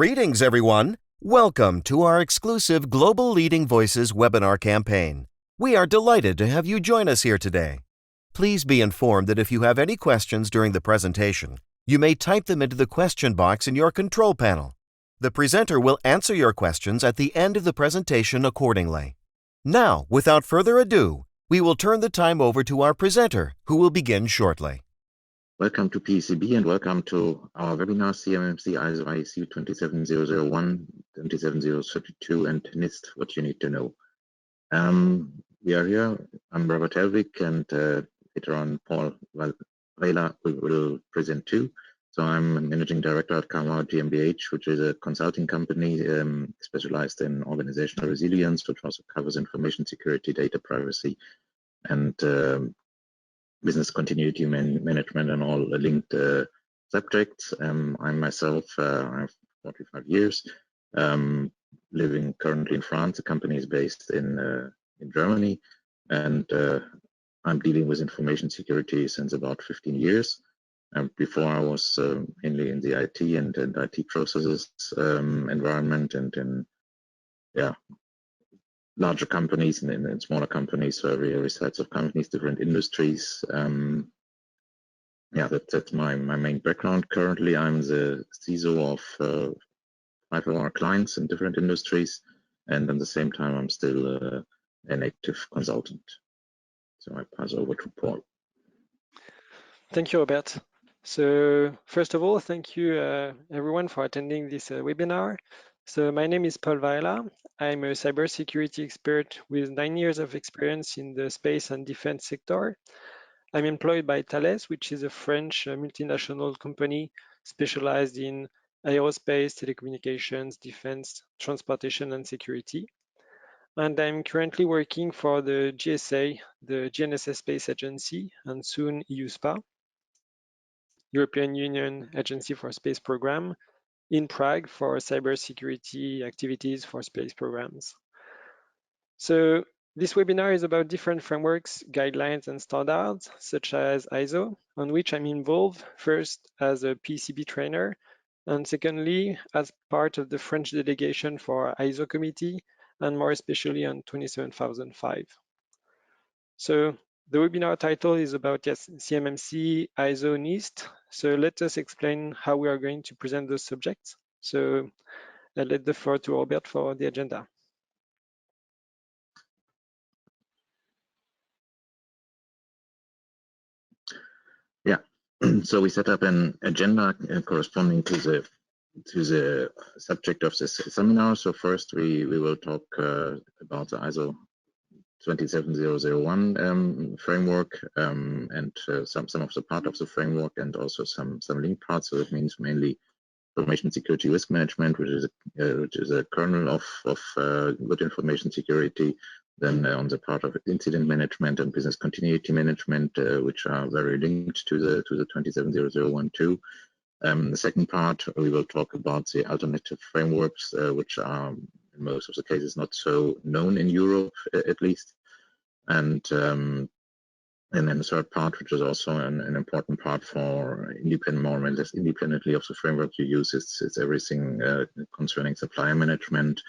Greetings, everyone. Welcome to our exclusive Global Leading Voices webinar campaign. We are delighted to have you join us here today. Please be informed that if you have any questions during the presentation, you may type them into the question box in your control panel. The presenter will answer your questions at the end of the presentation accordingly. Now, without further ado, we will turn the time over to our presenter, who will begin shortly. Welcome to PECB and welcome to our webinar CMMC ISO IEC 27001, 27032 and NIST, what you need to know. We are here. I'm Robert Helwig, and later on Paul Weiler will present too. So I'm a Managing Director at CARMAO GmbH, which is a consulting company specialized in organizational resilience, which also covers information security, data privacy, and business continuity management and all linked subjects. I myself I have 45 years, living currently in France. The company is based in Germany, and I'm dealing with information security since about 15 years. Before I was mainly in the IT and IT processes environment, and in larger companies and in smaller companies, so various types of companies, different industries. That's my main background. Currently, I'm the CISO of 5 of our clients in different industries, and at the same time, I'm still an active consultant. So I pass over to Paul. Thank you, Robert. So first of all, thank you everyone for attending this webinar. So my name is Paul Weiler. I'm a cybersecurity expert with 9 years of experience in the space and defense sector. I'm employed by Thales, which is a French multinational company specialized in aerospace, telecommunications, defense, transportation, and security. And I'm currently working for the GSA, the GNSS Space Agency, and soon EUSPA, European Union Agency for Space Program, in Prague for cybersecurity activities for space programs. So this webinar is about different frameworks, guidelines, and standards, such as ISO, on which I'm involved, first as a PECB trainer, and secondly, as part of the French delegation for ISO committee, and more especially on 27005. So the webinar title is about CMMC, ISO, NIST. So let us explain how we are going to present those subjects. So I'll let the floor to Robert for the agenda. Yeah, so we set up an agenda corresponding to the subject of this seminar. So first we will talk about the ISO 27001 framework and some of the part of the framework, and also some link parts. So it means mainly information security risk management, which is a kernel of good information security. Then on the part of incident management and business continuity management, which are very linked to the 27001 too. The second part, we will talk about the alternative frameworks, which are in most of the cases not so known in Europe, at least. And then the third part, which is also an important part for more or less independently of the framework you use, is everything concerning supplier management.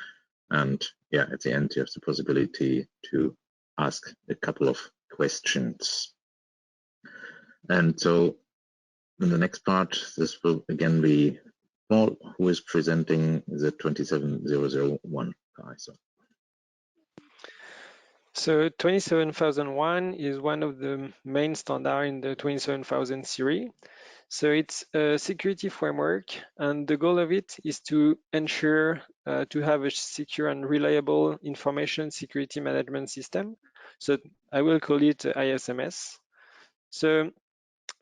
And yeah, at the end, you have the possibility to ask a couple of questions. And so in the next part, this will again be Paul, who is presenting the 27001 ISO. So 27001 is one of the main standards in the 27000 series. So it's a security framework, and the goal of it is to ensure to have a secure and reliable information security management system. So I will call it ISMS. So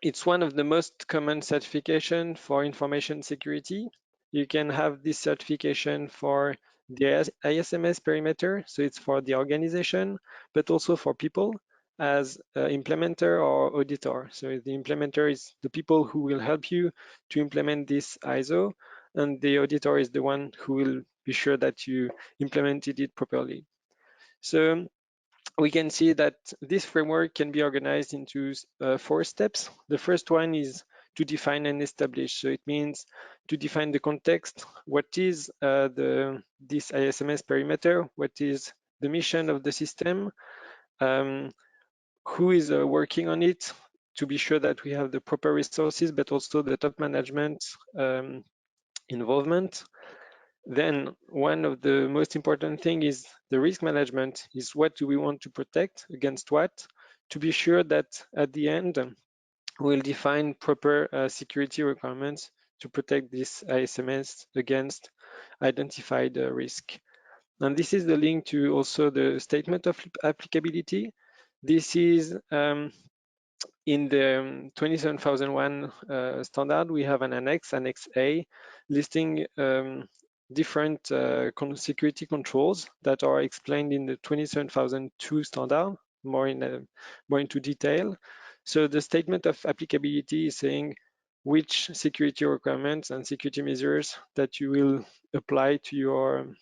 it's one of the most common certification for information security. You can have this certification for the ISMS perimeter, so it's for the organization, but also for people as implementer or auditor. So the implementer is the people who will help you to implement this ISO, and the auditor is the one who will be sure that you implemented it properly. So we can see that this framework can be organized into 4 steps. The first one is to define and establish. So it means to define the context, what is this ISMS perimeter, what is the mission of the system, who is working on it, to be sure that we have the proper resources, but also the top management involvement. Then one of the most important thing is the risk management, is what do we want to protect against what, to be sure that at the end we'll define proper security requirements to protect this ISMS against identified risk. And this is the link to also the statement of applicability. This is in the 27001 standard, we have an annex, Annex A, listing different security controls that are explained in the 27002 standard, more into detail. So the statement of applicability is saying which security requirements and security measures that you will apply to your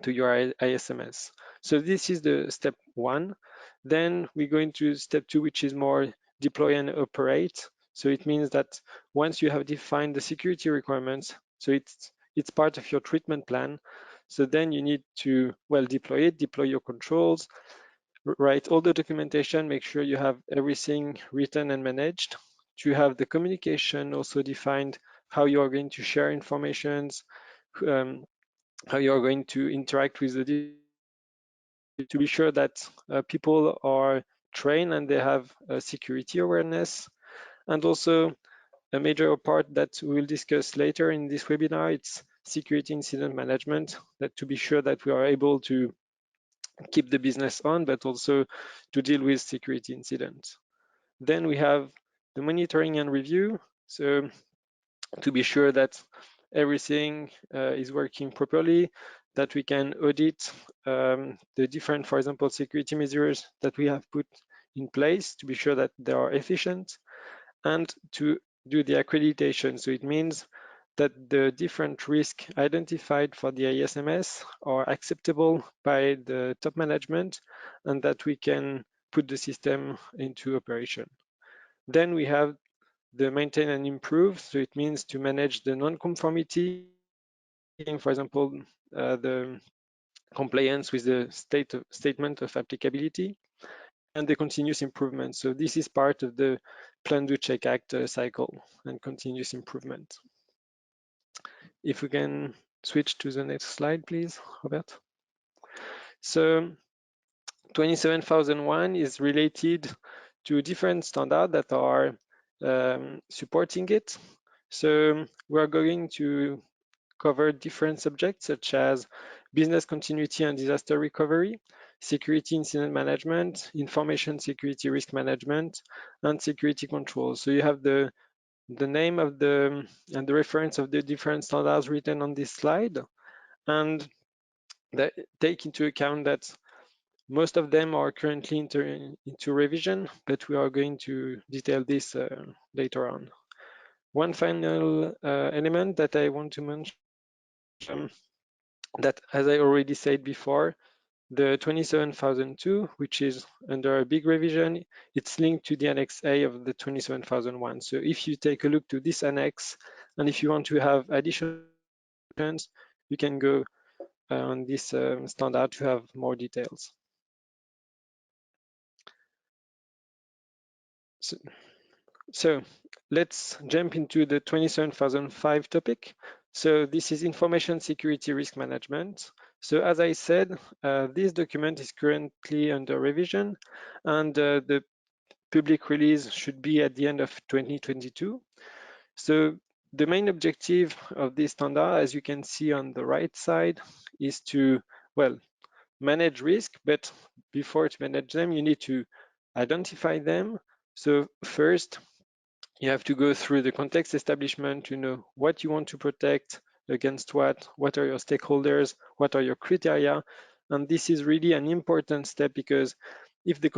ISMS. So this is the step one. Then we go into step two, which is more deploy and operate. So it means that once you have defined the security requirements, so it's part of your treatment plan. So then you need to, well, deploy it, deploy your controls, write all the documentation, make sure you have everything written and managed, to have the communication also defined, how you are going to share informations, how you are going to interact with the, to be sure that people are trained and they have security awareness. And also a major part that we will discuss later in this webinar, it's security incident management, that to be sure that we are able to keep the business on, but also to deal with security incidents. Then we have the monitoring and review. So to be sure that everything is working properly, that we can audit the different, for example, security measures that we have put in place to be sure that they are efficient, and to do the accreditation. So it means that the different risks identified for the ISMS are acceptable by the top management and that we can put the system into operation. Then we have the maintain and improve. So it means to manage the non-conformity, for example, the compliance with the statement of applicability, and the continuous improvement. So this is part of the Plan, Do, Check, Act cycle and continuous improvement. If we can switch to the next slide, please, Robert. So 27001 is related to different standards that are supporting it. So we are going to cover different subjects such as business continuity and disaster recovery, security incident management, information security risk management, and security control. So you have the name of the and the reference of the different standards written on this slide, and that take into account that most of them are currently into revision, but we are going to detail this later on. One final element that I want to mention, that, as I already said before, the 27002, which is under a big revision, it's linked to the Annex A of the 27001. So if you take a look to this annex, and if you want to have additional options, you can go on this standard to have more details. So let's jump into the 27005 topic. So this is information security risk management. So as I said, this document is currently under revision, and the public release should be at the end of 2022. So the main objective of this standard, as you can see on the right side, is to, well, manage risk, but before to manage them, you need to identify them. So first, you have to go through the context establishment to know what you want to protect, against what are your stakeholders, what are your criteria. And this is really an important step, because if the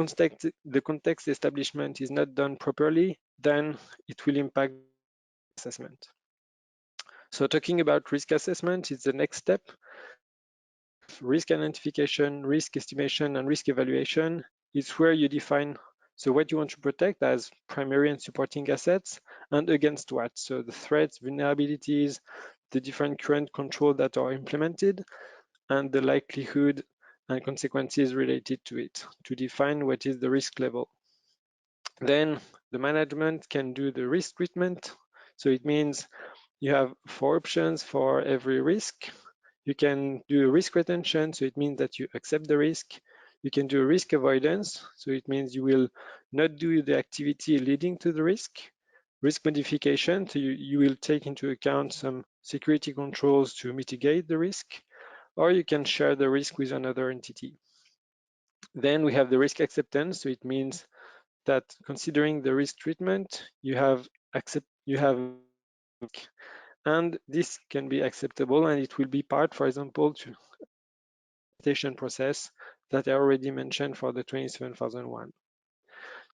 context establishment is not done properly, then it will impact assessment. So talking about risk assessment is the next step. Risk identification, risk estimation, and risk evaluation is where you define So what you want to protect as primary and supporting assets, and against what? So the threats, vulnerabilities, the different current controls that are implemented, and the likelihood and consequences related to it, to define what is the risk level. Then the management can do the risk treatment. So it means you have 4 options for every risk. You can do risk retention, so it means that you accept the risk. You can do risk avoidance, so it means you will not do the activity leading to the risk. Risk modification, so you will take into account some security controls to mitigate the risk, or you can share the risk with another entity. Then we have the risk acceptance, so it means that considering the risk treatment, you have and this can be acceptable, and it will be part, for example, to implementation process that I already mentioned for the 27001.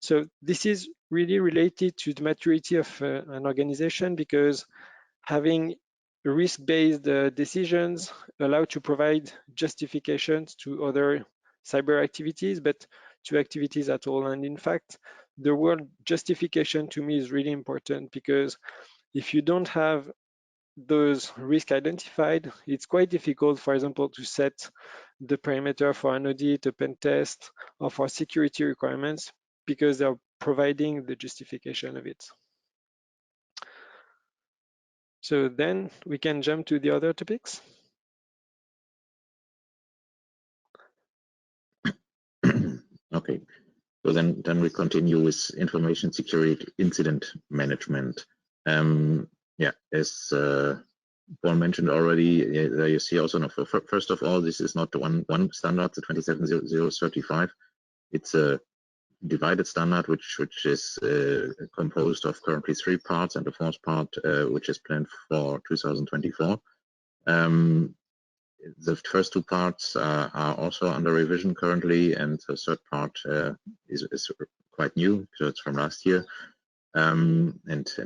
So this is really related to the maturity of an organization, because having risk-based decisions allow to provide justifications to other cyber activities, but to activities at all. And in fact, the word justification to me is really important, because if you don't have those risks identified, it's quite difficult, for example, to set the parameter for an audit, a pen test, or for security requirements, because they're providing the justification of it. So then we can jump to the other topics. Okay, so then we continue with information security incident management. Yeah, as Paul mentioned already, there you see also, first of all, this is not the one standard, the 27035. It's a divided standard which is composed of currently 3 parts, and the 4th part which is planned for 2024. The first 2 parts are also under revision currently, and the 3rd part is quite new, so it's from last year. And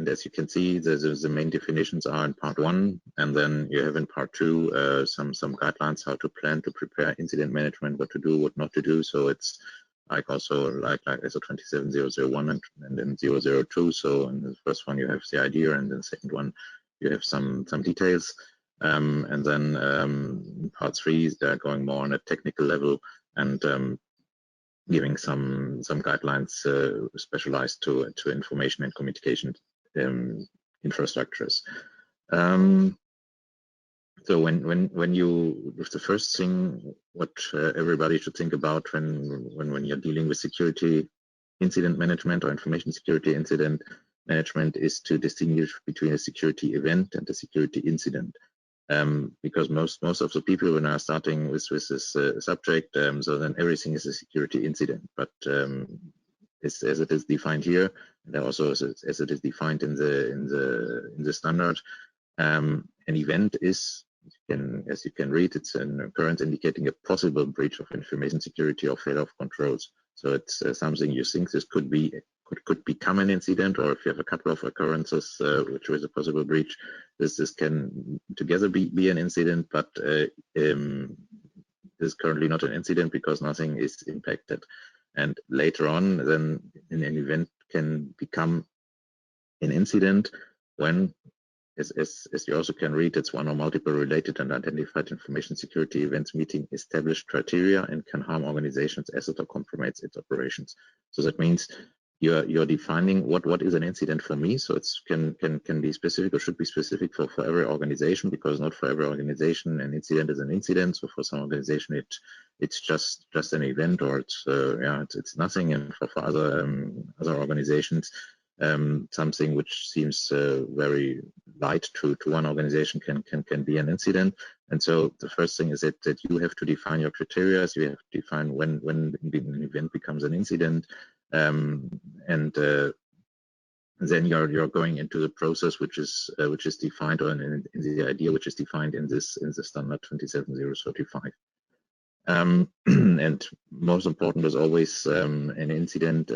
as you can see, the main definitions are in part 1, and then you have in part 2 some guidelines how to plan to prepare incident management, what to do, what not to do. So it's like also like ISO 27001 and then 002. So in the first one you have the idea, and then the second one you have some details. And then part 3 they're going more on a technical level and giving some guidelines specialized to information and communication infrastructures. So when you, with the first thing, what everybody should think about when you're dealing with security incident management or information security incident management is to distinguish between a security event and a security incident. Because most of the people when are starting with this subject, so then everything is a security incident. But as it is defined here, and also as it is defined in the standard, an event is, as you can read, it's an occurrence indicating a possible breach of information security or failure of controls. So it's something you think this could become an incident, or if you have a couple of occurrences which is a possible breach, this can together be an incident, but this is currently not an incident because nothing is impacted. And later on, then an event can become an incident when, as you also can read, it's one or multiple related and identified information security events meeting established criteria and can harm organizations' assets or compromise its operations. So that means you're defining what is an incident for me. So it can be specific or should be specific for every organization, because not for every organization an incident is an incident. So for some organization it's just an event, or it's nothing, and for other organizations something which seems very light to one organization can be an incident. And so the first thing is that you have to define your criteria. So you have to define when an event becomes an incident, and then you're going into the process which is defined, or in the idea which is defined in the standard 27035. And most important is always an incident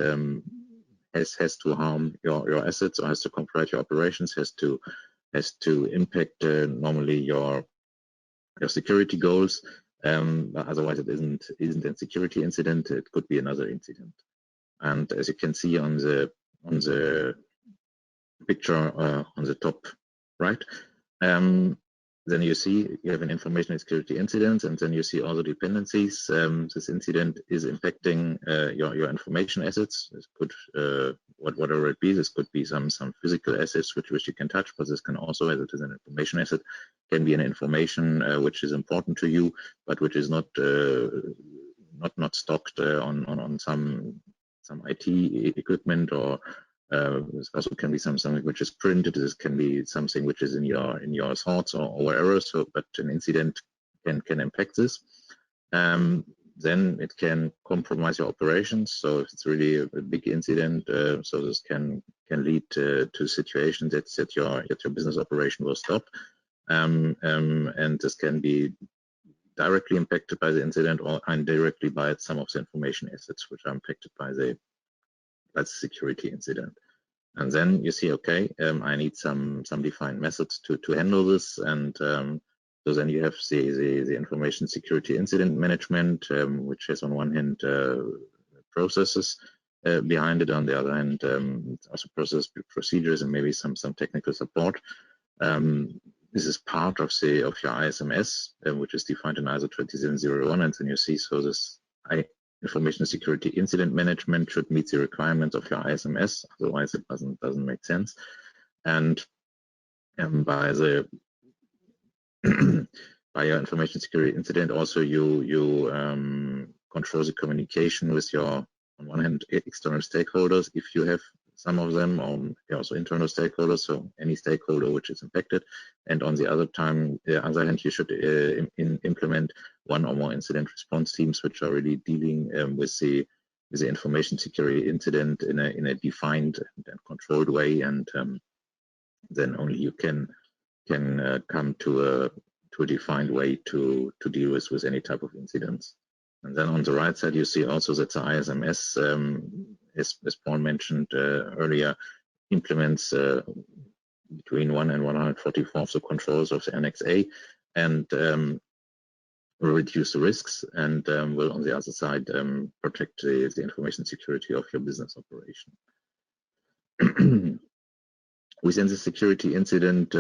has to harm your assets, or has to compromise your operations, has to impact normally your security goals. Otherwise, it isn't a security incident. It could be another incident. And as you can see on the picture on the top right, then you see you have an information security incident, and then you see all the dependencies. This incident is impacting your information assets. This could whatever it be. This could be some physical assets which you can touch, but this can also, as it is an information asset, can be an information which is important to you, but which is not stocked on some IT equipment, or this also can be something which is printed. This can be something which is in your thoughts or wherever. So, but an incident can impact this. Then it can compromise your operations. So if it's really a big incident, so this can lead to situations that your business operation will stop, and this can be directly impacted by the incident or indirectly by some of the information assets which are impacted by the security incident. And then you see, okay, I need some defined methods to handle this. And so then you have the information security incident management, which has on one hand processes behind it, on the other hand also process procedures and maybe some technical support. This is part of your ISMS, which is defined in ISO 27001, and then you see, so this information security incident management should meet the requirements of your ISMS, otherwise it doesn't make sense. And by the by your information security incident, also you control the communication with your, on one hand, external stakeholders, if you have some of them, or also internal stakeholders, so any stakeholder which is impacted. And on the other hand, you should implement one or more incident response teams which are really dealing with the information security incident in a defined and controlled way, and then only you can come to a defined way to deal with any type of incidents. And then on the right side, you see also that the ISMS, as Paul mentioned earlier, implements between 1 and 144 of the controls of the Annex A, and will reduce the risks, and will on the other side protect the information security of your business operation. Within the security incident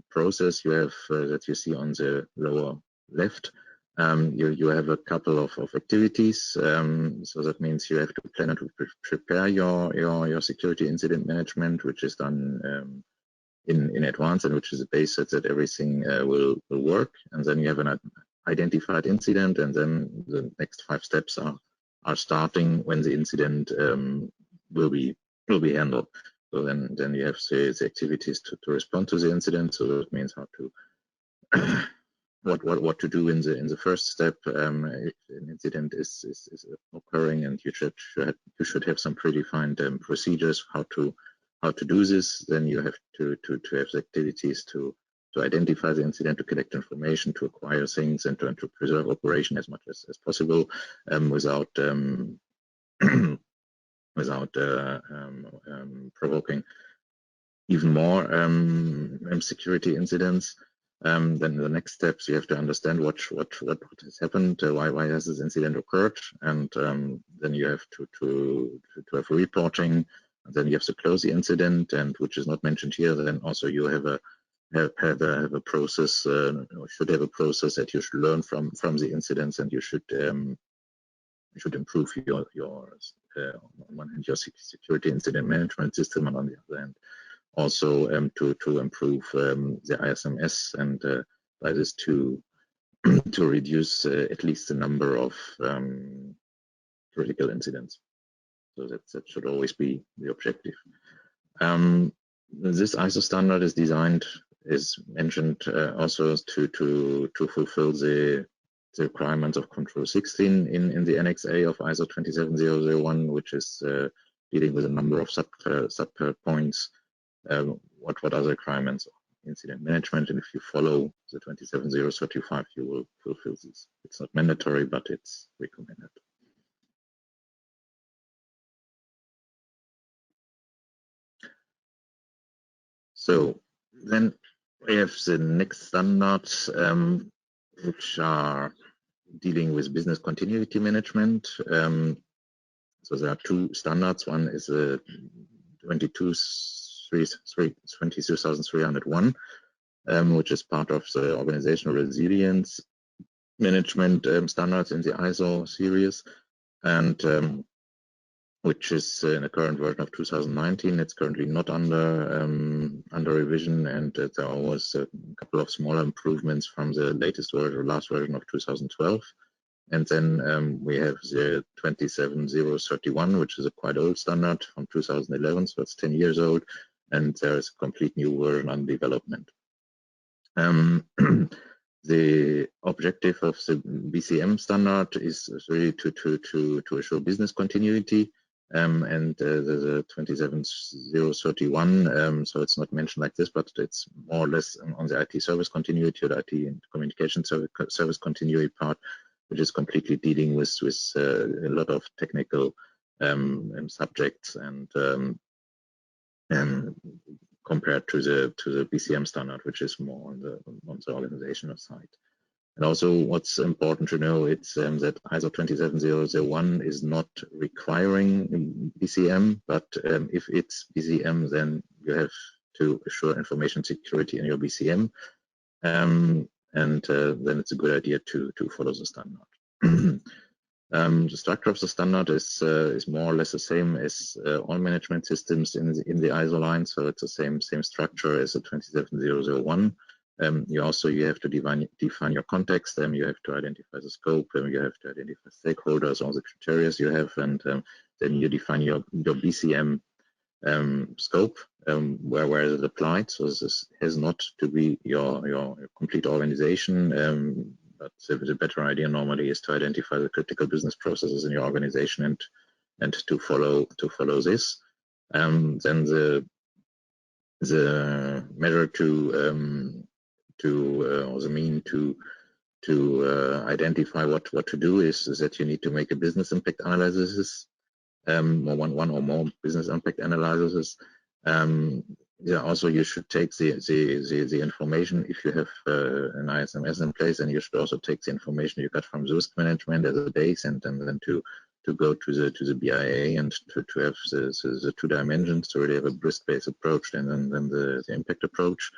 process, you have that you see on the lower left, you have a couple of activities. So that means you have to plan and to prepare your security incident management, which is done in advance, and which is a base set that everything will work. And then you have an identified incident, and then the next 5 steps are starting when the incident will be handled. So then you have the activities to respond to the incident. So that means how to what to do in the first step if an incident is occurring, and you should have some predefined procedures how to do this. Then you have to have the activities to identify the incident, to collect information, to acquire things, and to preserve operation as much as possible without provoking even more security incidents. Then the next steps, you have to understand what has happened, why has this incident occurred, and then you have to have a reporting. And then you have to close the incident, and which is not mentioned here. Then also you have a process, or should have a process that you should learn from the incidents, and you should improve your on one hand your security incident management system, and on the other hand also to improve the ISMS, and by this to reduce at least the number of critical incidents. So that should always be the objective. This ISO standard is designed, as mentioned, also to fulfill the requirements of Control 16 in the Annex A of ISO 27001, which is dealing with a number of sub points. What are the requirements of incident management, and if you follow the 27035, you will fulfill this. It's not mandatory, but it's recommended. So then we have the next standards, which are dealing with business continuity management. So there are two standards. One is a 22301, which is part of the organizational resilience management standards in the ISO series, and which is in the current version of 2019. It's currently not under revision, and there was a couple of smaller improvements from the latest version, last version of 2012. And then we have the 27031, which is a quite old standard from 2011, so it's 10 years old, and there is a complete new version under development. The objective of the BCM standard is really to assure business continuity, and the 27031, so it's not mentioned like this, but it's more or less on the IT service continuity, or the IT and communication service continuity part, which is completely dealing with a lot of technical subjects, and compared to the BCM standard, which is more on the organizational side. And also, what's important to know, it's that ISO 27001 is not requiring BCM, but if it's BCM, then you have to assure information security in your BCM, and then it's a good idea to follow the standard. The structure of the standard is more or less the same as all management systems in the ISO line, so it's the same structure as the 27001. You have to define your context, you have to identify the scope, you have to identify stakeholders, all the criteria you have, and then you define your BCM scope, where is it applied. So this has not to be your complete organization, but the better idea normally is to identify the critical business processes in your organization and to follow this. Then the measure or the mean to identify what to do is that you need to make a business impact analysis, or one or more business impact analysis. Also, you should take the information. If you have an ISMS in place, and you should also take the information you got from the risk management as a base, and then to go to the BIA and to have the two dimensions, to really have a risk-based approach and then the impact approach.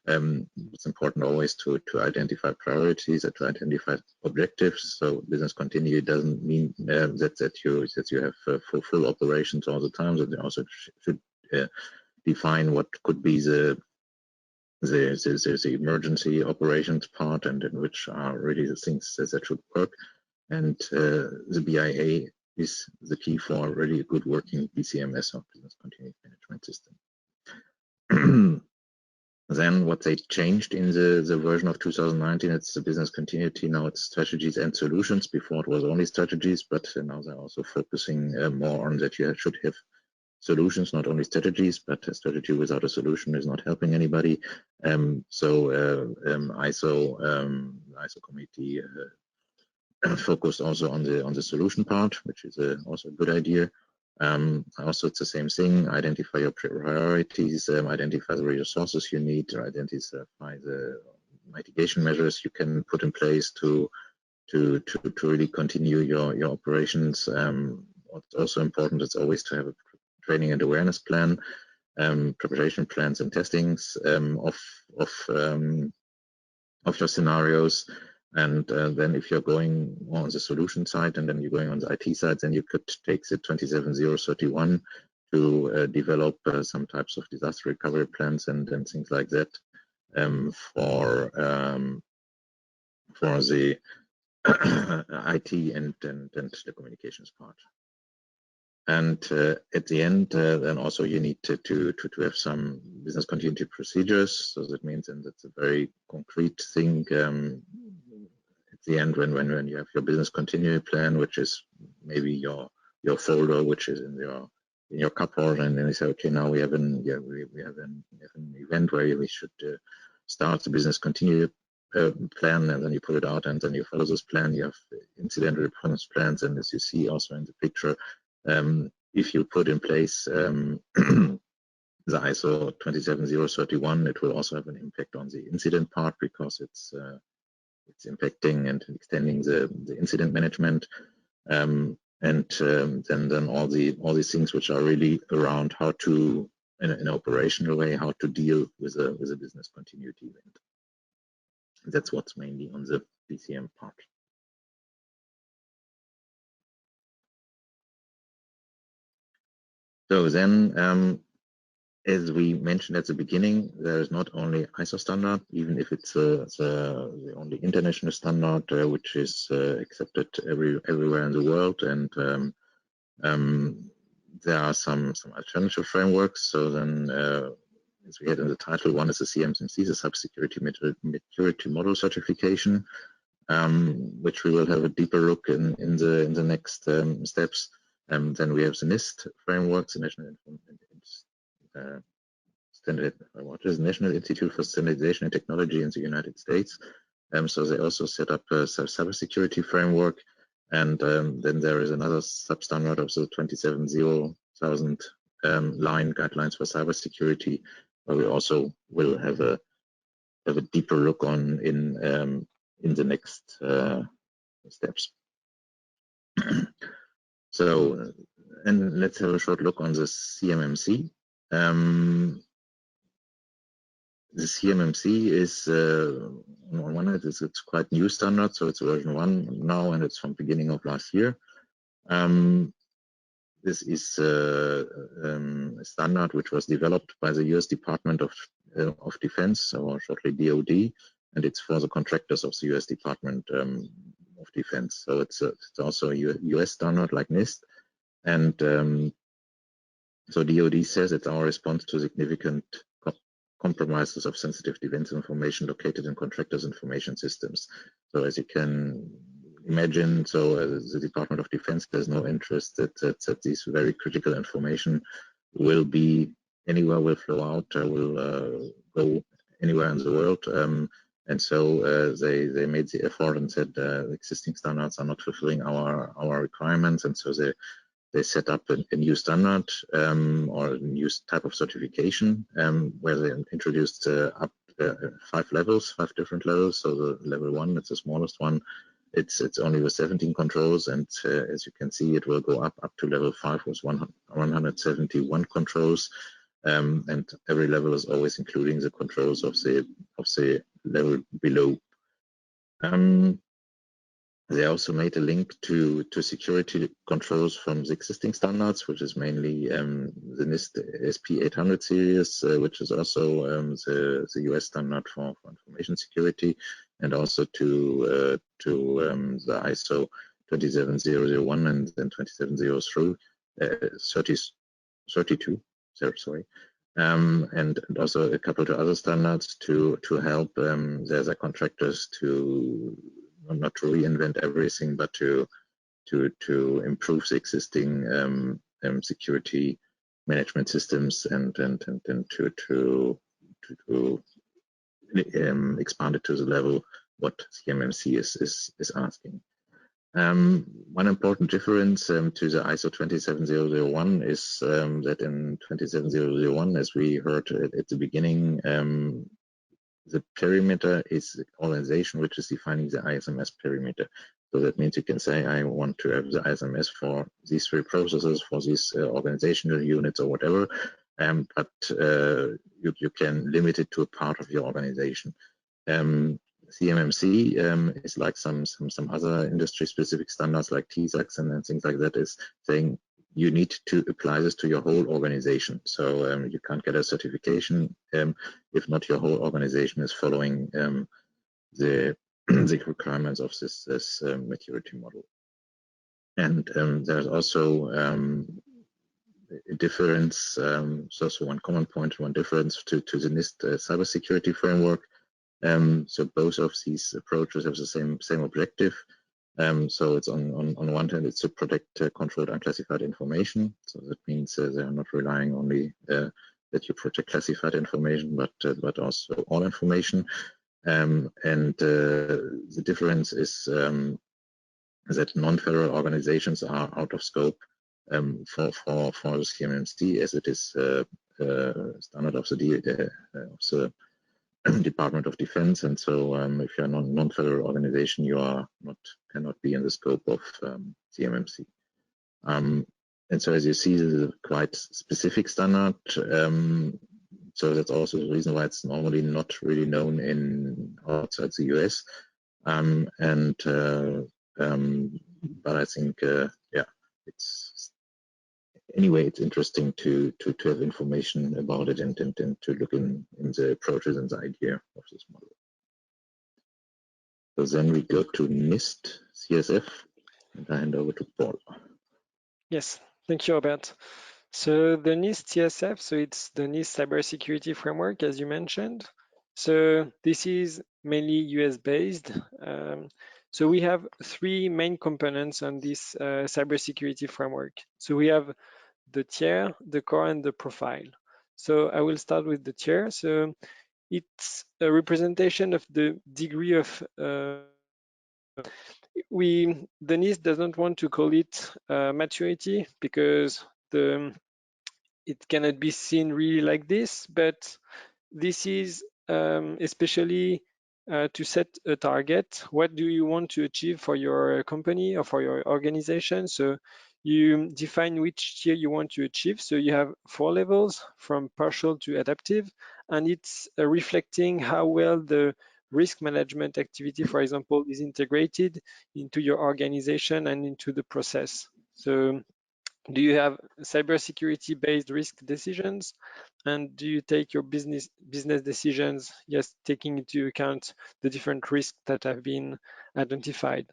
It's important always to identify priorities and to identify objectives. So business continuity doesn't mean that you have full operations all the time. That you also should define what could be the emergency operations part, and in which are really the things that should work. And the BIA is the key for really a good working BCMS, or business continuity management system. Then what they changed in the version of 2019, it's the business continuity. Now it's strategies and solutions. Before it was only strategies, but now they're also focusing more on that you should have solutions, not only strategies, but a strategy without a solution is not helping anybody. ISO committee focused also on the solution part, which is also a good idea. Also, it's the same thing. Identify your priorities, identify the resources you need, or identify the mitigation measures you can put in place to really continue your operations. What's also important is always to have a training and awareness plan, preparation plans and testings of your scenarios. And then if you're going on the solution side and then you're going on the IT side, then you could take the 27031 to develop some types of disaster recovery plans and things like that for the IT and the communications part. And at the end, then also you need to have some business continuity procedures. So that means, and that's a very concrete thing. At the end, when you have your business continuity plan, which is maybe your folder, which is in your cupboard, and then you say, okay, now we have an event where we should start the business continuity plan, and then you put it out, and then you follow this plan. You have incident response plans, and as you see also in the picture, if you put in place the ISO 27031, it will also have an impact on the incident part, because it's impacting and extending the incident management. and then all these things which are really around how to, in an operational way, how to deal with a business continuity event. That's what's mainly on the BCM part. So then, as we mentioned at the beginning, there is not only ISO standard, even if it's the only international standard which is accepted everywhere in the world, and there are some alternative frameworks. So then, as we had in the title, one is the CMMC, the Cybersecurity Maturity Model Certification, which we will have a deeper look in the next steps. Then we have the NIST frameworks, the National Institute for Standardization and Technology in the United States. So they also set up a cybersecurity framework, and then there is another substandard of the 27000 line guidelines for cybersecurity, where we also will have a deeper look on in the next steps. So, and let's have a short look on the CMMC. The CMMC is, on one hand, it's quite new standard, so it's version 1 now, and it's from beginning of last year. This is a standard which was developed by the US Department of Defense, or shortly DoD, and it's for the contractors of the US Department of Defense. So it's also a US standard like NIST, and so DoD says it's our response to significant compromises of sensitive defense information located in contractors' information systems. So as you can imagine, so the Department of Defense has no interest that these very critical information will be anywhere, will flow out, will go anywhere in the world. And so they made the effort and said existing standards are not fulfilling our requirements, and so they set up a new standard or a new type of certification where they introduced up 5 levels, 5 different levels. So the level 1, it's the smallest one. It's only with 17 controls, and as you can see, it will go up to level 5 with 171 controls, and every level is always including the controls of the level below. They also made a link to security controls from the existing standards, which is mainly the NIST SP 800 series, which is also the US standard for information security, and also to the ISO 27001 and then 27032, sorry. And also a couple of other standards to help the contractors to not to reinvent everything, but to improve the existing security management systems and to expand it to the level what CMMC is asking. One important difference to the ISO 27001 is that in 27001, as we heard at the beginning, the perimeter is the organization which is defining the ISMS perimeter. So that means you can say, I want to have the ISMS for these 3 processes, for these organizational units or whatever, but you can limit it to a part of your organization. CMMC is like some other industry-specific standards like TISAX and things like that, is saying you need to apply this to your whole organization. So you can't get a certification if not your whole organization is following the requirements of this maturity model. And there's also a difference, so one common point, one difference to the NIST cybersecurity framework. So both of these approaches have the same objective. So it's on one hand, it's to protect controlled unclassified information. So that means they are not relying only that you protect classified information, but also all information. And the difference is that non-federal organizations are out of scope for the CMMC, as it is standard of the Department of Defense, and so if you're a non-federal organization, you are cannot be in the scope of CMMC. And so as you see, this is a quite specific standard. So that's also the reason why it's normally not really known in outside the US. But I think, yeah, it's anyway, it's interesting to have information about it and to look in the approaches and the idea of this model. So then we go to NIST CSF, and I hand over to Paul. Yes, thank you, Robert. So the NIST CSF, so it's the NIST Cybersecurity Framework, as you mentioned. So this is mainly US-based. So we have three main components on this cybersecurity framework. So we have the tier, the core, and the profile. So I will start with the tier. So it's a representation of the degree of the NIST doesn't want to call it maturity because it cannot be seen really like this, but this is especially to set a target. What do you want to achieve for your company or for your organization? So you define which tier you want to achieve. So you have 4 levels from partial to adaptive, and it's reflecting how well the risk management activity, for example, is integrated into your organization and into the process. So do you have cybersecurity based risk decisions? And do you take your business decisions, yes, taking into account the different risks that have been identified?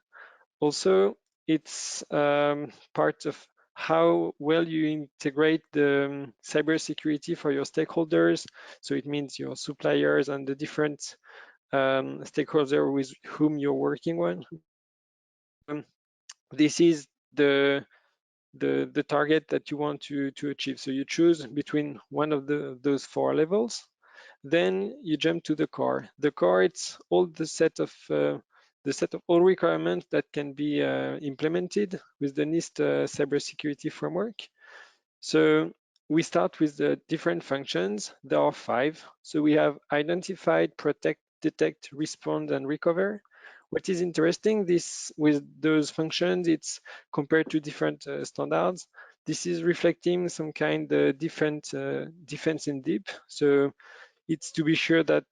Also, it's part of how well you integrate the cybersecurity for your stakeholders. So it means your suppliers and the different stakeholders with whom you're working on. This is the target that you want to achieve. So you choose between one of those 4 levels. Then you jump to the core. The core, it's all the set of all requirements that can be implemented with the NIST cybersecurity framework. So we start with the different functions. There are 5. So we have identified, protect, detect, respond, and recover. What is interesting with those functions, it's compared to different standards. This is reflecting some kind of different defense in deep. So it's to be sure that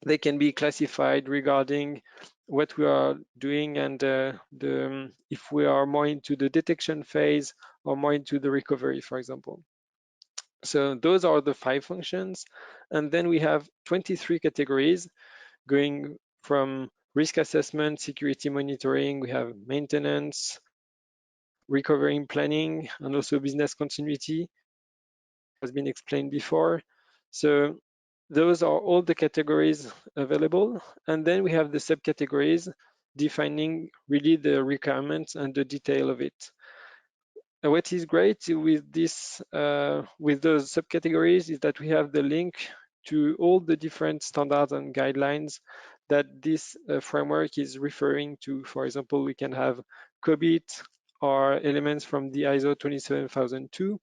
they can be classified regarding what we are doing and if we are more into the detection phase or more into the recovery, for example. So those are the 5 functions. And then we have 23 categories going from risk assessment, security monitoring, we have maintenance, recovery planning, and also business continuity, has been explained before. So those are all the categories available. And then we have the subcategories defining really the requirements and the detail of it. What is great with this, with those subcategories is that we have the link to all the different standards and guidelines that this framework is referring to. For example, we can have COBIT or elements from the ISO 27002.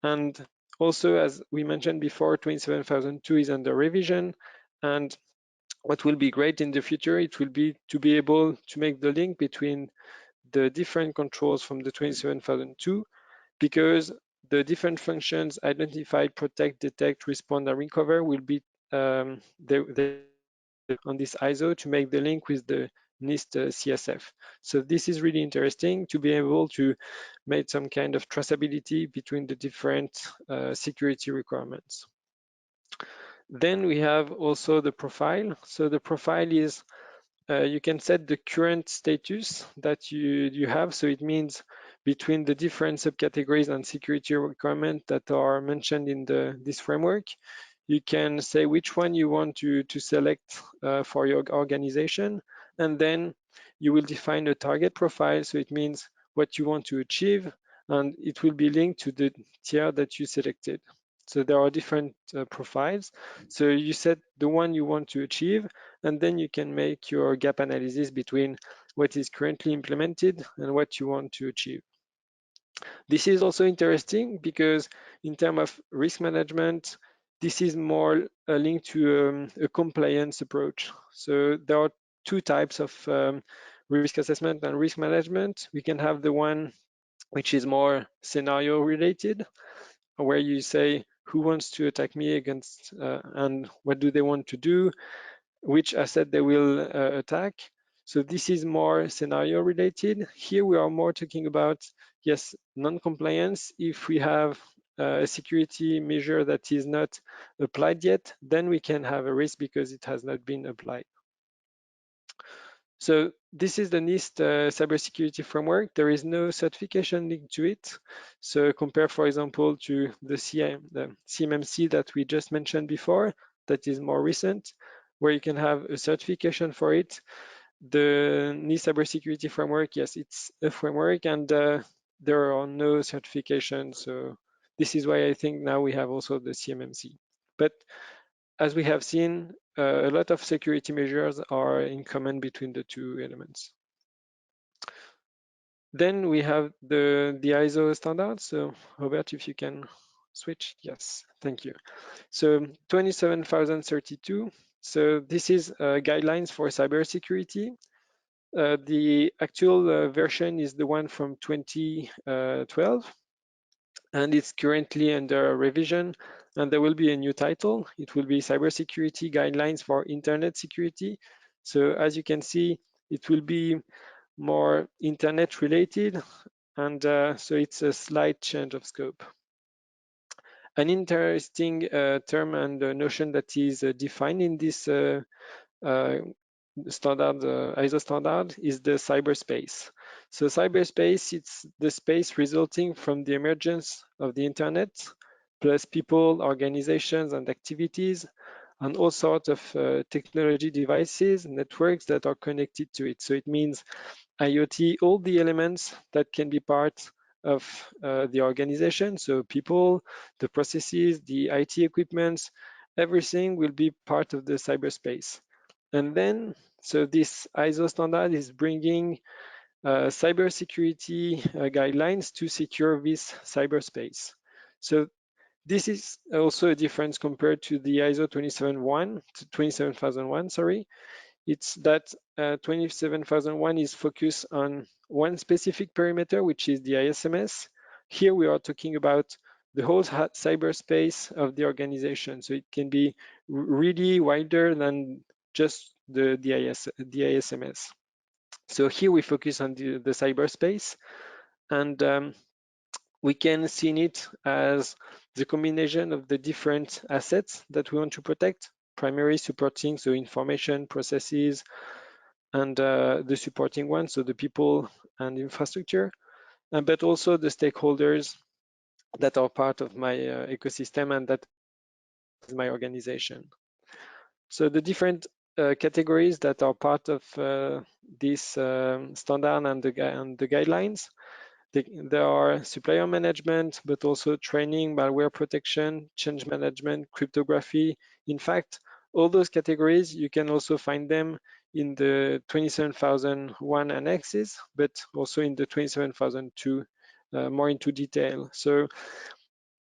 And also, as we mentioned before, 27002 is under revision. And what will be great in the future, it will be to be able to make the link between the different controls from the 27002, because the different functions identify, protect, detect, respond, and recover will be on this ISO to make the link with the NIST CSF. So this is really interesting to be able to make some kind of traceability between the different security requirements. Then we have also the profile. So the profile is you can set the current status that you have. So it means between the different subcategories and security requirements that are mentioned in this framework, you can say which one you want to select for your organization, and then you will define a target profile. So it means what you want to achieve, and it will be linked to the tier that you selected. So there are different profiles. So you set the one you want to achieve, and then you can make your gap analysis between what is currently implemented and what you want to achieve. This is also interesting because in terms of risk management, this is more linked to a compliance approach. So there are 2 types of risk assessment and risk management. We can have the one which is more scenario related, where you say who wants to attack me against and what do they want to do, which asset they will attack. So this is more scenario related. Here we are more talking about, yes, non-compliance. If we have a security measure that is not applied yet, then we can have a risk because it has not been applied. So this is the NIST cybersecurity framework. There is no certification linked to it. So compare, for example, to the CMMC that we just mentioned before, that is more recent, where you can have a certification for it. The NIST cybersecurity framework, yes, it's a framework, and there are no certifications. So this is why I think now we have also the CMMC. But as we have seen, a lot of security measures are in common between the two elements. Then we have the ISO standard. So Robert, if you can switch. Yes, thank you. So 27032. So this is guidelines for cybersecurity. The actual version is the one from 2012. And it's currently under revision, and there will be a new title. It will be Cybersecurity Guidelines for Internet Security. So as you can see, it will be more internet related, and so it's a slight change of scope. An interesting term and notion that is defined in this standard, ISO standard, is the cyberspace. So cyberspace, it's the space resulting from the emergence of the internet, plus people, organizations, and activities, and all sorts of technology devices, networks that are connected to it. So it means IoT, all the elements that can be part of the organization. So people, the processes, the IT equipments, everything will be part of the cyberspace. And then, so this ISO standard is bringing cybersecurity guidelines to secure this cyberspace. So this is also a difference compared to the ISO 27001, sorry. It's that 27001 is focused on one specific perimeter, which is the ISMS. Here we are talking about the whole cyberspace of the organization. So it can be really wider than just the ISMS. So here we focus on the cyberspace, and we can see it as the combination of the different assets that we want to protect, primary supporting, so information, processes, and the supporting ones, so the people and infrastructure, but also the stakeholders that are part of my ecosystem and that is my organization. So the different categories that are part of this standard and the guidelines, there are supplier management, but also training, malware protection, change management, cryptography. In fact, all those categories, you can also find them in the 27001 annexes, but also in the 27002 more into detail. So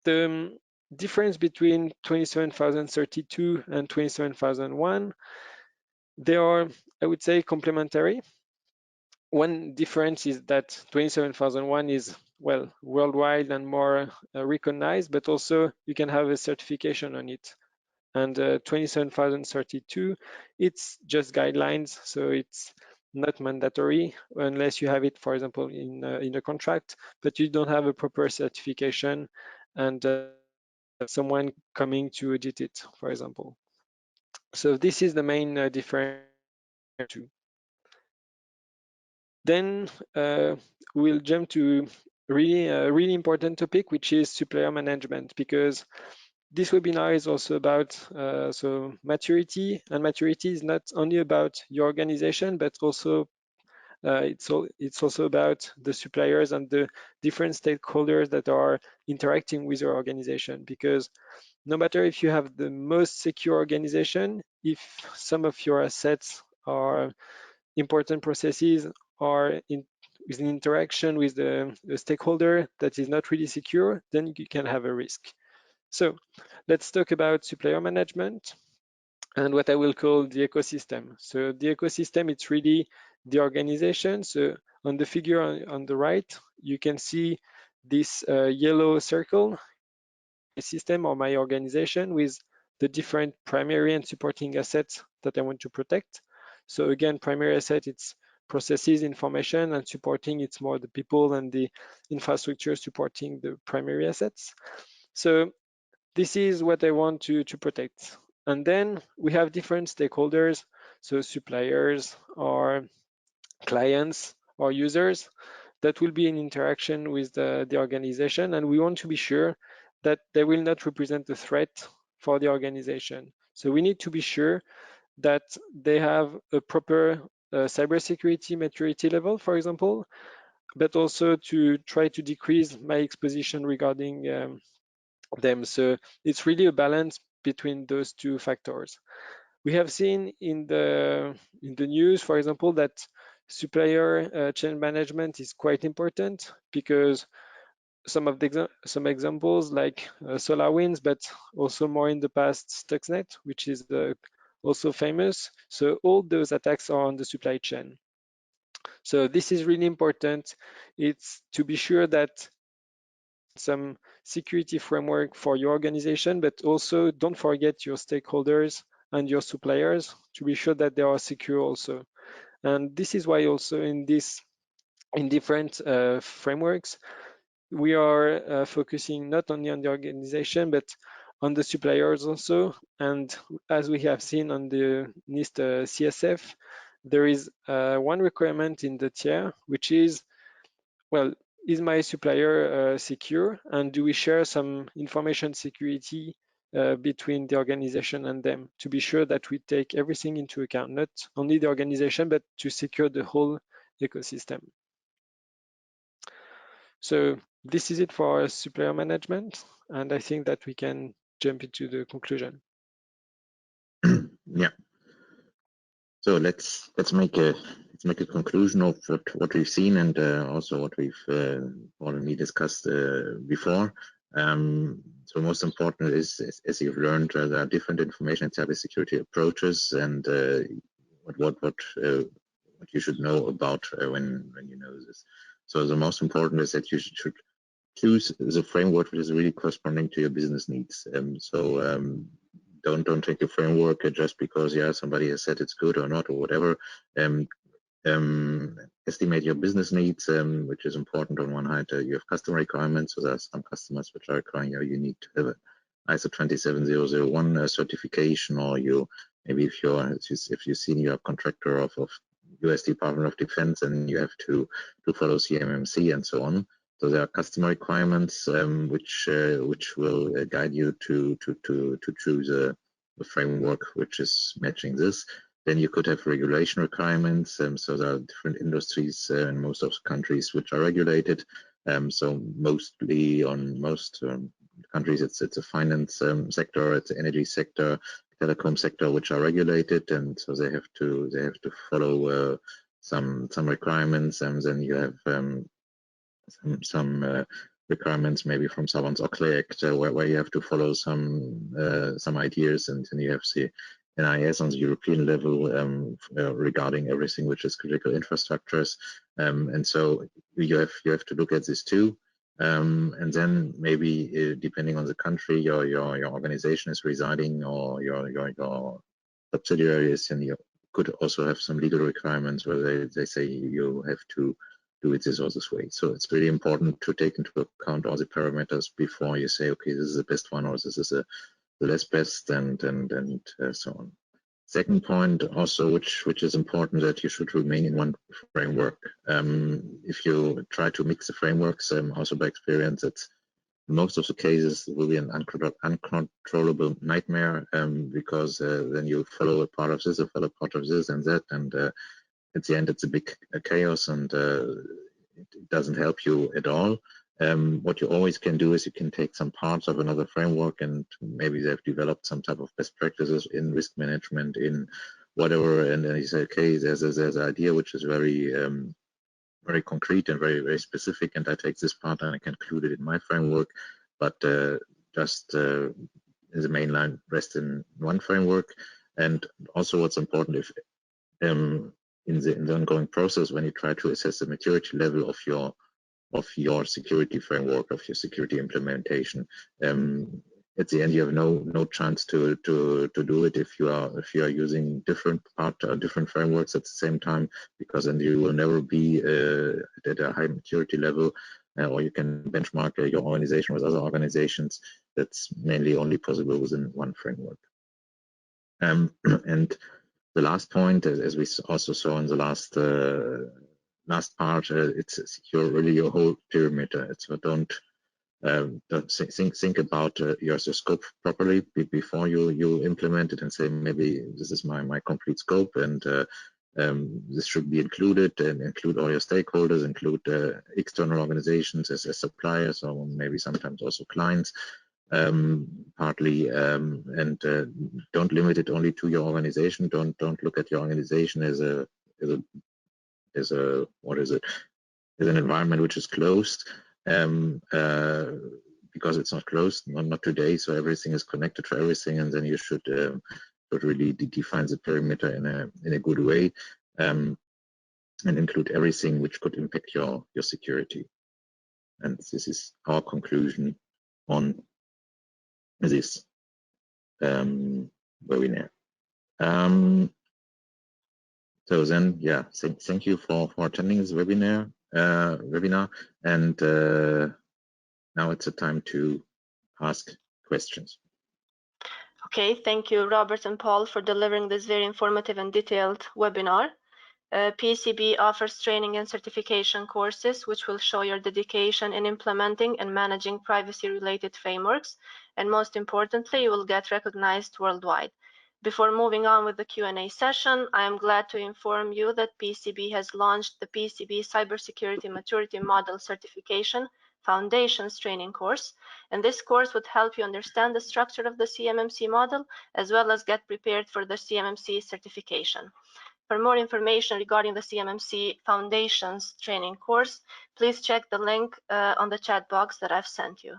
the difference between 27032 and 27001, they are, I would say, complementary. One difference is that 27001 is, well, worldwide and more recognized, but also you can have a certification on it. And 27032, it's just guidelines, so it's not mandatory unless you have it, for example, in a contract, but you don't have a proper certification and someone coming to audit it, for example. So this is the main difference. Then we'll jump to really important topic, which is supplier management, because this webinar is also about so maturity, and maturity is not only about your organization, but also it's also about the suppliers and the different stakeholders that are interacting with your organization. Because no matter if you have the most secure organization, if some of your assets are important processes are with an interaction with the stakeholder that is not really secure, then you can have a risk. So let's talk about supplier management and what I will call the ecosystem. So the ecosystem, it's really the organization. So on the figure on the right, you can see this yellow circle, my system or my organization, with the different primary and supporting assets that I want to protect. So again, primary asset, it's processes, information, and supporting, it's more the people and the infrastructure supporting the primary assets. So this is what I want to protect. And then we have different stakeholders, so suppliers or clients or users that will be in interaction with the organization, and we want to be sure that they will not represent a threat for the organization. So we need to be sure that they have a proper cybersecurity maturity level, for example, but also to try to decrease my exposition regarding them. So it's really a balance between those two factors. We have seen in the news, for example, that supplier chain management is quite important, because some examples like SolarWinds, but also more in the past Stuxnet, which is also famous. So all those attacks are on the supply chain. So this is really important. It's to be sure that some security framework for your organization, but also don't forget your stakeholders and your suppliers to be sure that they are secure also. And this is why also in different frameworks, we are focusing not only on the organization, but on the suppliers also. And as we have seen on the NIST CSF, there is one requirement in the tier, which is, well, is my supplier secure? And do we share some information security between the organization and them, to be sure that we take everything into account, not only the organization, but to secure the whole ecosystem. So this is it for supplier management, and I think that we can jump into the conclusion. Yeah. So let's make a conclusion of what we've seen, and also what we've already discussed before. So most important is, as you've learned, there are different information and cybersecurity approaches, and what you should know about when you know this. So the most important is that you should choose the framework which is really corresponding to your business needs. Don't take a framework just because somebody has said it's good or not or whatever. Estimate your business needs, which is important. On one hand, you have customer requirements, so there are some customers which are requiring you need to have an ISO 27001 certification, or maybe if you're senior contractor of US Department of Defense, and you have to follow CMMC and so on. So there are customer requirements which will guide you to choose a framework which is matching this. Then you could have regulation requirements. So there are different industries in most of the countries which are regulated. So mostly on most countries, it's a finance sector, it's the energy sector, telecom sector, which are regulated, and so they have to follow some requirements, and then you have some requirements maybe from Sarbanes-Oxley Act, where you have to follow some ideas, and then you have the NIS on the European level regarding everything which is critical infrastructures, and so you have to look at this too. And then maybe depending on the country your organization is residing, or your subsidiaries, and you could also have some legal requirements where they say you have to do it this or this way. So it's really important to take into account all the parameters before you say, okay, this is the best one, or this is the less best, and so on. Second point also, which is important, that you should remain in one framework. If you try to mix the frameworks, also by experience, it's most of the cases will be an uncontrollable nightmare, because then you follow a part of this, follow part of this and that, and at the end it's a big chaos, and it doesn't help you at all. What you always can do is you can take some parts of another framework, and maybe they've developed some type of best practices in risk management, in whatever, and then you say, okay, there's an idea which is very very concrete and very, very specific, and I take this part and I can include it in my framework, but just the main line rest in one framework. And also what's important, in the ongoing process when you try to assess the maturity level of your security framework, of your security implementation. At the end, you have no chance to do it if you are using different frameworks at the same time, because then you will never be at a high maturity level, or you can benchmark your organization with other organizations. That's mainly only possible within one framework. And the last point, as we also saw in the last part, it's secure really your whole perimeter. So don't think about your scope properly before you implement it and say, maybe this is my complete scope, and this should be included, and include all your stakeholders, include external organizations as suppliers, or maybe sometimes also clients, partly, and don't limit it only to your organization. Don't look at your organization as a what is it? As an environment which is closed, because it's not closed, not today. So everything is connected to everything, and then you should really define the perimeter in a good way, and include everything which could impact your security. And this is our conclusion on this webinar. So then, yeah, thank you for attending this webinar. And now it's a time to ask questions. Okay, thank you, Robert and Paul, for delivering this very informative and detailed webinar. PECB offers training and certification courses which will show your dedication in implementing and managing privacy-related frameworks, and most importantly, you will get recognized worldwide. Before moving on with the Q&A session, I am glad to inform you that PECB has launched the PECB Cybersecurity Maturity Model Certification Foundations training course, and this course would help you understand the structure of the CMMC model as well as get prepared for the CMMC certification. For more information regarding the CMMC Foundations training course, please check the link on the chat box that I've sent you.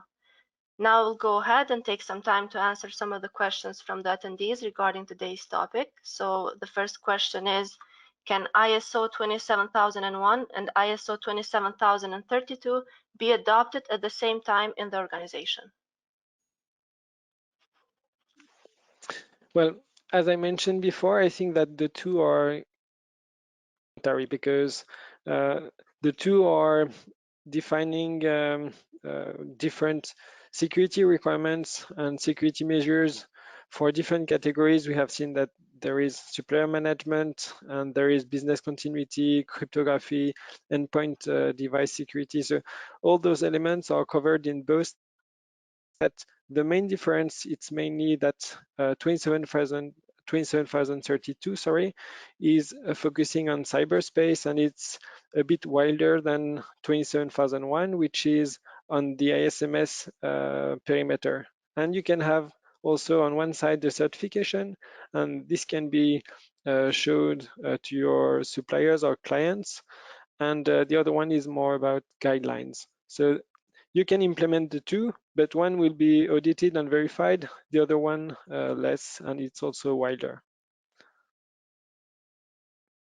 Now we'll go ahead and take some time to answer some of the questions from the attendees regarding today's topic. So the first question is, can ISO 27001 and ISO 27032 be adopted at the same time in the organization? Well, as I mentioned before, I think that the two are complementary, because the two are defining different security requirements and security measures for different categories. We have seen that there is supplier management, and there is business continuity, cryptography, endpoint device security. So all those elements are covered in both. That the main difference, it's mainly that 27032, is focusing on cyberspace, and it's a bit wilder than 27001, which is on the ISMS perimeter. And you can have also on one side the certification, and this can be showed to your suppliers or clients, and the other one is more about guidelines. So you can implement the two, but one will be audited and verified, the other one less, and it's also wider.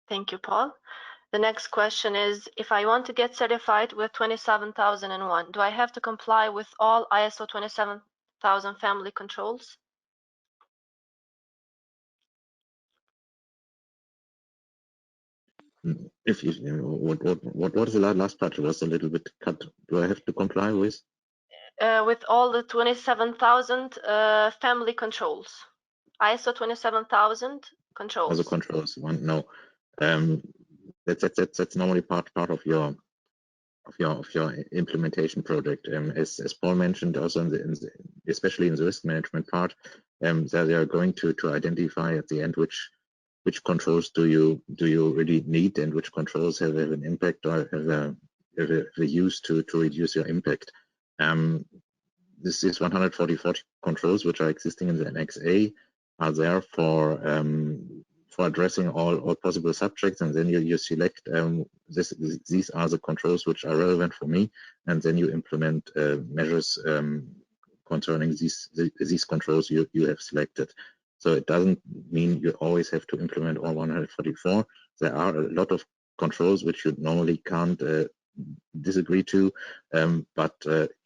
Thank you, Paul. The next question is, if I want to get certified with 27001, do I have to comply with all ISO 27000 family controls? If you, what is the last part? It was a little bit cut. Do I have to comply with? With all the 27000 family controls, ISO 27000 controls. Other controls. No, that's normally part of your implementation project. As Paul mentioned, also especially in the risk management part, they are going to identify at the end which controls do you really need, and which controls have an impact or have a use to reduce your impact. This is 144 controls which are existing in the NXA, are there for addressing all possible subjects, and then you select these are the controls which are relevant for me, and then you implement measures concerning these controls you have selected. So it doesn't mean you always have to implement all 144. there are a lot of controls which you normally can't disagree to, but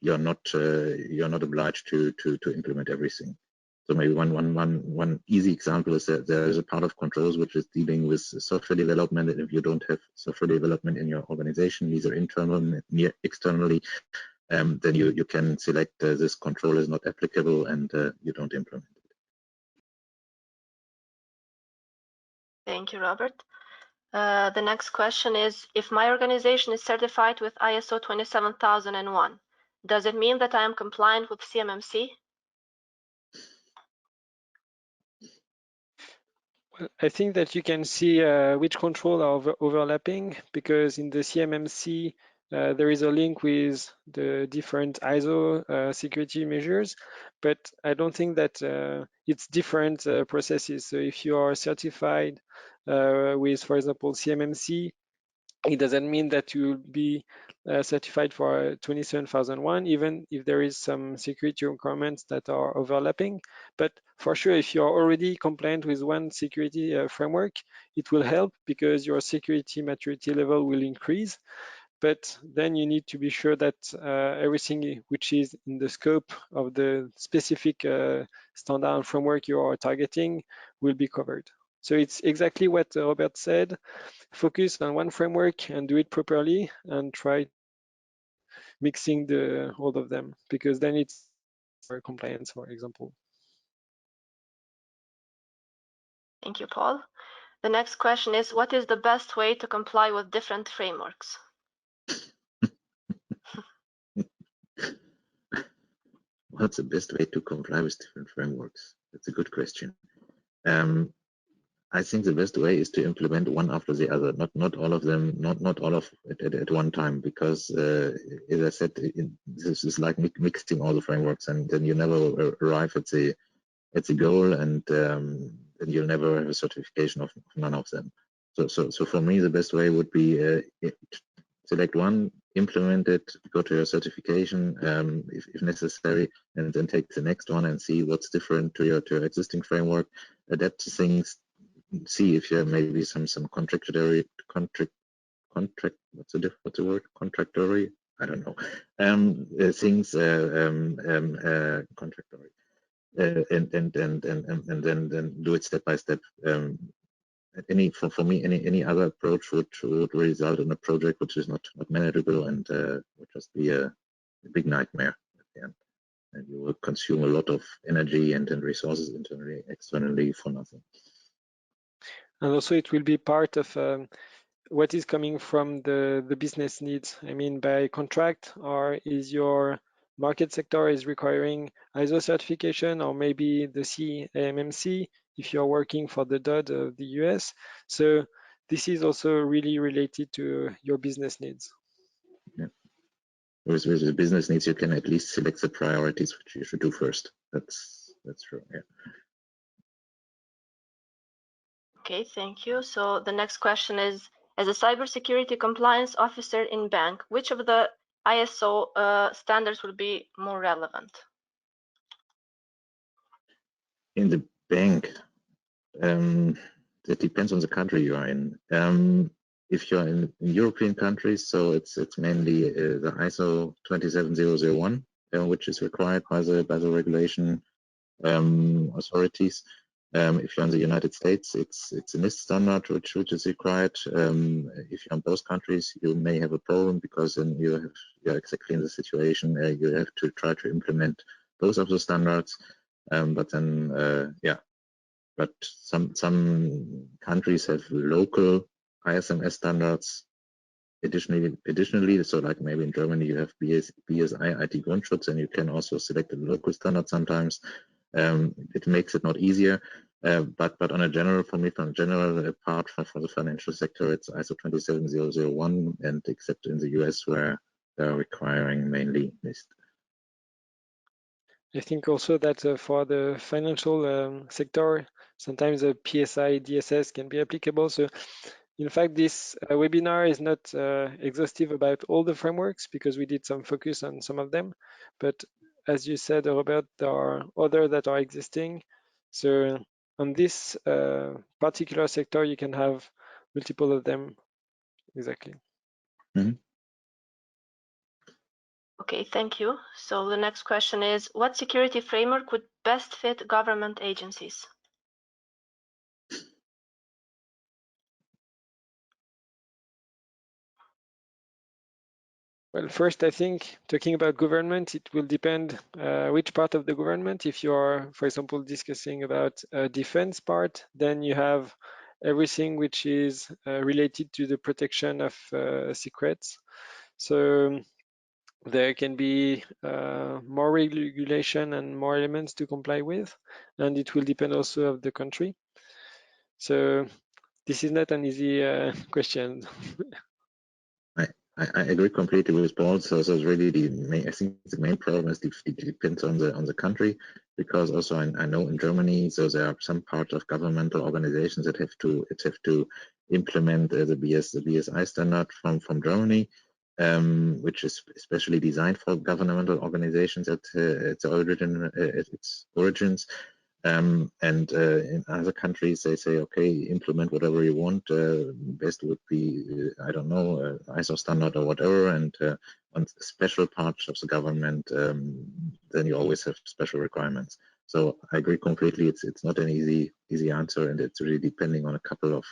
you're not obliged to implement everything. So maybe one easy example is that there is a part of controls which is dealing with software development, and if you don't have software development in your organization, either internal or externally, then you can select this control is not applicable and you don't implement it. Thank you, Robert. The next question is, if my organization is certified with ISO 27001, does it mean that I am compliant with CMMC? Well, I think that you can see which controls are overlapping, because in the CMMC there is a link with the different ISO security measures, but I don't think that it's different processes. So if you are certified with, for example, CMMC, it doesn't mean that you'll be certified for 27001, even if there is some security requirements that are overlapping. But for sure, if you're already compliant with one security framework, it will help because your security maturity level will increase. But then you need to be sure that everything which is in the scope of the specific standard and framework you are targeting will be covered. So it's exactly what Robert said. Focus on one framework and do it properly, and try mixing all of them, because then it's for compliance, for example. Thank you, Paul. The next question is, what is the best way to comply with different frameworks? What's the best way to comply with different frameworks? That's a good question. I think the best way is to implement one after the other, not all of them, not all of it at one time, because as I said, this is like mixing all the frameworks, and then you never arrive at the goal, and then you'll never have a certification of none of them. So for me, the best way would be select one, implement it, go to your certification if necessary, and then take the next one and see what's different to your existing framework. Adapt things. See if you have maybe some contractory. What's the word? Contractory? I don't know. Things contractory, and then do it step by step. For me, any other approach would result in a project which is not manageable, and would just be a big nightmare at the end. And you will consume a lot of energy and resources internally, externally for nothing. And also it will be part of what is coming from the business needs. I mean, by contract, or is your market sector is requiring ISO certification, or maybe the CMMC if you're working for the DOD of the US. So this is also really related to your business needs. Yeah. With the business needs, you can at least select the priorities which you should do first. That's true. Yeah. Okay, thank you. So the next question is, as a cybersecurity compliance officer in bank, which of the ISO standards will be more relevant? In the bank, it depends on the country you are in. If you're in European countries, so it's mainly the ISO 27001, which is required by the regulation authorities. If you're in the United States, it's a NIST standard which is required. If you're in those countries, you may have a problem, because then you're exactly in the situation you have to try to implement both of the standards. But then, yeah. But some countries have local ISMS standards. Additionally, so like maybe in Germany you have BSI IT Grundschutz, and you can also select a local standard sometimes. It makes it not easier, but on a general, for a general part for the financial sector, it's ISO 27001, and except in the US where they're requiring mainly NIST. I think also that for the financial sector, sometimes the PSI DSS can be applicable. So in fact, this webinar is not exhaustive about all the frameworks, because we did some focus on some of them. But as you said, Robert, there are others that are existing. So on this particular sector, you can have multiple of them. Exactly. Okay, thank you. So the next question is, what security framework would best fit government agencies? Well, first, I think talking about government, it will depend which part of the government. If you are, for example, discussing about defense part, then you have everything which is related to the protection of secrets. So there can be more regulation and more elements to comply with, and it will depend also of the country. So this is not an easy question. I agree completely with Paul. So it's really I think the main problem is it depends on the country, because also I know in Germany, so there are some parts of governmental organizations that have to implement the BSI standard from Germany, which is especially designed for governmental organizations at its origins. And in other countries, they say, okay, implement whatever you want. Best would be, I don't know, ISO standard or whatever. And on special parts of the government, then you always have special requirements. So I agree completely. It's not an easy answer, and it's really depending on a couple of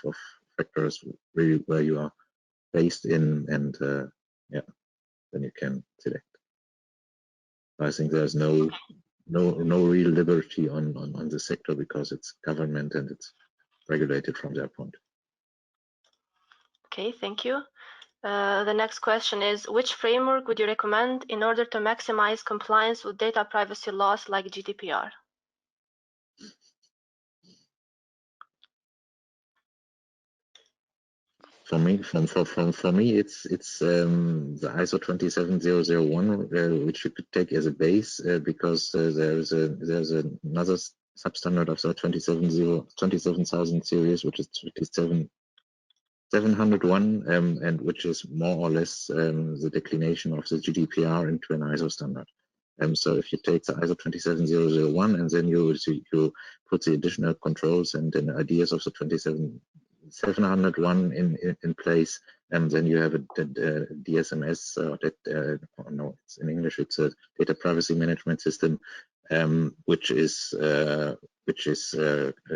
factors really where you are based in, and yeah, then you can select. I think there's no real liberty on the sector, because it's government and it's regulated from their point. Okay, thank you. The next question is, which framework would you recommend in order to maximize compliance with data privacy laws like GDPR? For me, it's the ISO 27001, which you could take as a base, because there's another substandard of the 27000 series, which is 27701, and which is more or less the declination of the GDPR into an ISO standard. So if you take the ISO 27001 and then you put the additional controls and then ideas of the 27701 in place, and then you have a DSMS, no, it's in English, it's a data privacy management system, which is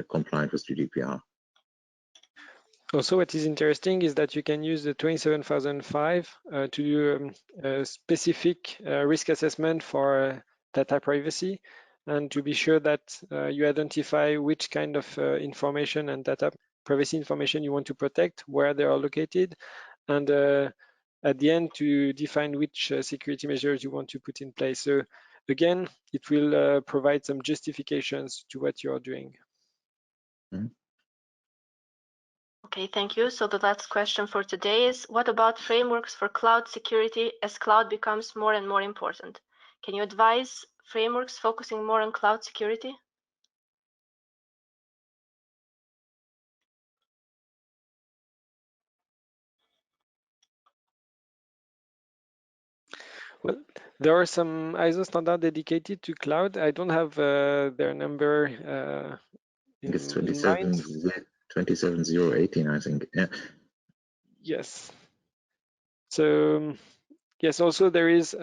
compliant with GDPR. Also, what is interesting is that you can use the 27005 to do a specific risk assessment for data privacy, and to be sure that you identify which kind of information and data privacy information you want to protect, where they are located, and at the end to define which security measures you want to put in place. So again, it will provide some justifications to what you are doing. Mm-hmm. Okay, thank you. So the last question for today is, what about frameworks for cloud security as cloud becomes more and more important? Can you advise frameworks focusing more on cloud security? Well, there are some ISO standards dedicated to cloud. I don't have their number in mind. 27018, I think. Yeah. Yes. So yes, also there is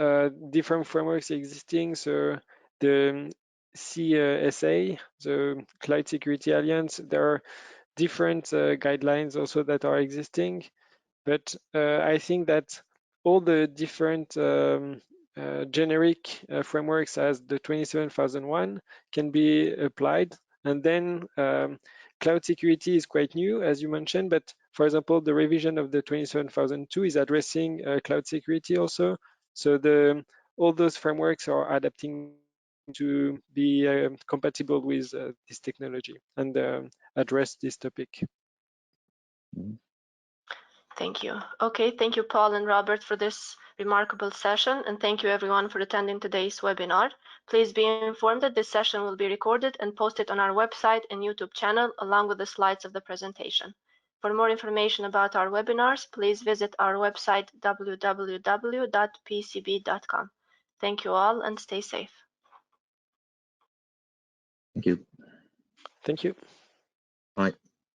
different frameworks existing. So the CSA, the Cloud Security Alliance, there are different guidelines also that are existing. But I think that all the different generic frameworks as the 27001 can be applied. And then cloud security is quite new, as you mentioned, but for example, the revision of the 27002 is addressing cloud security also. So all those frameworks are adapting to be compatible with this technology and address this topic. Thank you. Okay, thank you, Paul and Robert, for this remarkable session, and thank you everyone for attending today's webinar. Please be informed that this session will be recorded and posted on our website and YouTube channel, along with the slides of the presentation. For more information about our webinars, please visit our website www.pecb.com. Thank you all and stay safe. Thank you. Thank you.